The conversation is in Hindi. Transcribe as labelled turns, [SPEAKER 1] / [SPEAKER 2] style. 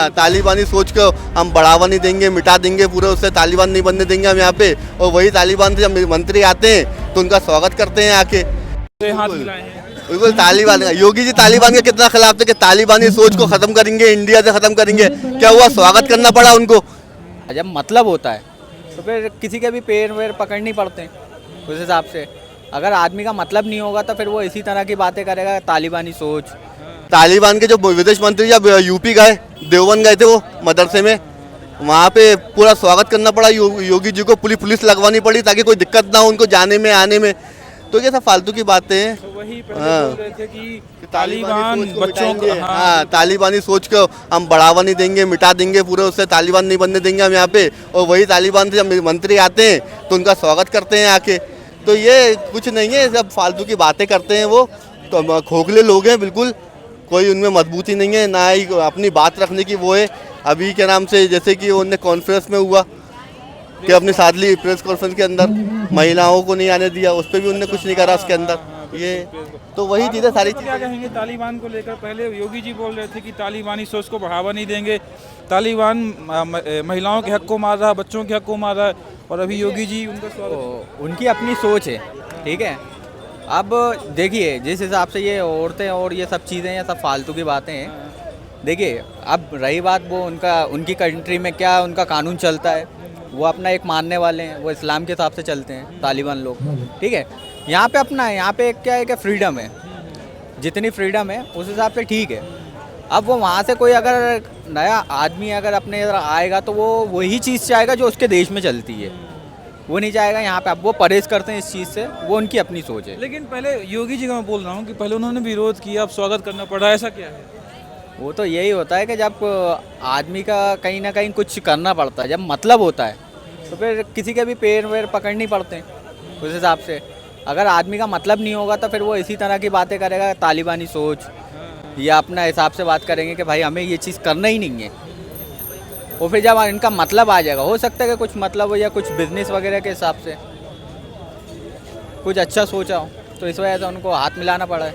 [SPEAKER 1] तालिबानी सोच को हम बढ़ावा नहीं देंगे, मिटा देंगे पूरे, उससे तालिबान नहीं बनने देंगे हम यहाँ पे। और वही तालिबान से जब मंत्री आते हैं तो उनका स्वागत करते हैं आके।
[SPEAKER 2] हाथ मिलाए हैं।
[SPEAKER 1] बिल्कुल तालिबान, योगी जी तालिबान के कितना खिलाफ थे कि तालिबानी सोच को खत्म करेंगे, इंडिया से खत्म करेंगे। क्या हुआ, स्वागत करना पड़ा उनको।
[SPEAKER 3] जब मतलब होता है तो फिर किसी के भी पैर वैर पकड़नी पड़ते हैं उस हिसाब से। अगर आदमी का मतलब नहीं होगा तो फिर वो इसी तरह की बातें करेगा, तालिबानी सोच।
[SPEAKER 1] तालिबान के जो विदेश मंत्री जब यूपी गए, देवबंद गए थे वो मदरसे में, वहाँ पे पूरा स्वागत करना पड़ा योगी जी को। पुलिस लगवानी पड़ी ताकि कोई दिक्कत ना हो उनको जाने में आने में। तो ये सब फालतू की बातें हैं।
[SPEAKER 2] तो वही पहले बोल रहे थे कि तालिबान बच्चों को,
[SPEAKER 1] हाँ, तालिबानी सोच को हम बढ़ावा नहीं देंगे, मिटा देंगे पूरे, उससे तालिबान नहीं बनने देंगे हम यहाँ पे। और वही तालिबान से जब मंत्री आते हैं तो उनका स्वागत करते हैं आके। तो ये कुछ नहीं है, सब फालतू की बातें करते हैं वो। तो खोखले लोग हैं बिल्कुल, कोई उनमें मजबूती नहीं है, ना ही अपनी बात रखने की वो है। अभी के नाम से जैसे कि उनने कॉन्फ्रेंस में हुआ कि अपनी सादली प्रेस कॉन्फ्रेंस के अंदर महिलाओं को नहीं आने दिया, उस पर भी उनने कुछ नहीं करा उसके अंदर। ये तो वही चीज़ें सारी
[SPEAKER 2] क्या कहेंगे तालिबान को लेकर? पहले योगी जी बोल रहे थे कि तालिबानी सोच को बढ़ावा नहीं देंगे, तालिबान महिलाओं के हक को मार रहा है, बच्चों के हक को मार रहा है, और अभी योगी जी उनका स्वागत।
[SPEAKER 3] उनकी अपनी सोच है, ठीक है। अब देखिए जिस हिसाब से ये औरतें और ये सब चीज़ें, ये सब फालतू की बातें हैं। देखिए अब रही बात वो उनकी कंट्री में क्या उनका कानून चलता है, वो अपना एक मानने वाले हैं, वो इस्लाम के हिसाब से चलते हैं तालिबान लोग, ठीक है। यहाँ पे अपना है, यहाँ पे क्या है कि फ्रीडम है, जितनी फ्रीडम है उस हिसाब से ठीक है। अब वो वहाँ से कोई अगर नया आदमी अगर अपने इधर आएगा तो वो वही चीज़ चाहेगा जो उसके देश में चलती है, वो नहीं चाहेगा यहाँ पे। अब वो परहेज करते हैं इस चीज़ से, वो उनकी अपनी सोच है।
[SPEAKER 2] लेकिन पहले योगी जी का मैं बोल रहा हूँ कि पहले उन्होंने विरोध किया, अब स्वागत करना पड़ा, ऐसा क्या है?
[SPEAKER 3] वो तो यही होता है कि जब आदमी का कहीं ना कहीं कुछ करना पड़ता है, जब मतलब होता है तो फिर किसी के भी पैर वैर पकड़नी पड़ते हैं उस हिसाब से। अगर आदमी का मतलब नहीं होगा तो फिर वो इसी तरह की बातें करेगा, तालिबानी सोच, या अपना हिसाब से बात करेंगे कि भाई हमें ये चीज़ करना ही नहीं है। और फिर जब इनका मतलब आ जाएगा, हो सकता है कि कुछ मतलब हो या कुछ बिजनेस वगैरह के हिसाब से कुछ अच्छा सोचा हो, तो इस वजह से उनको हाथ मिलाना पड़ा है।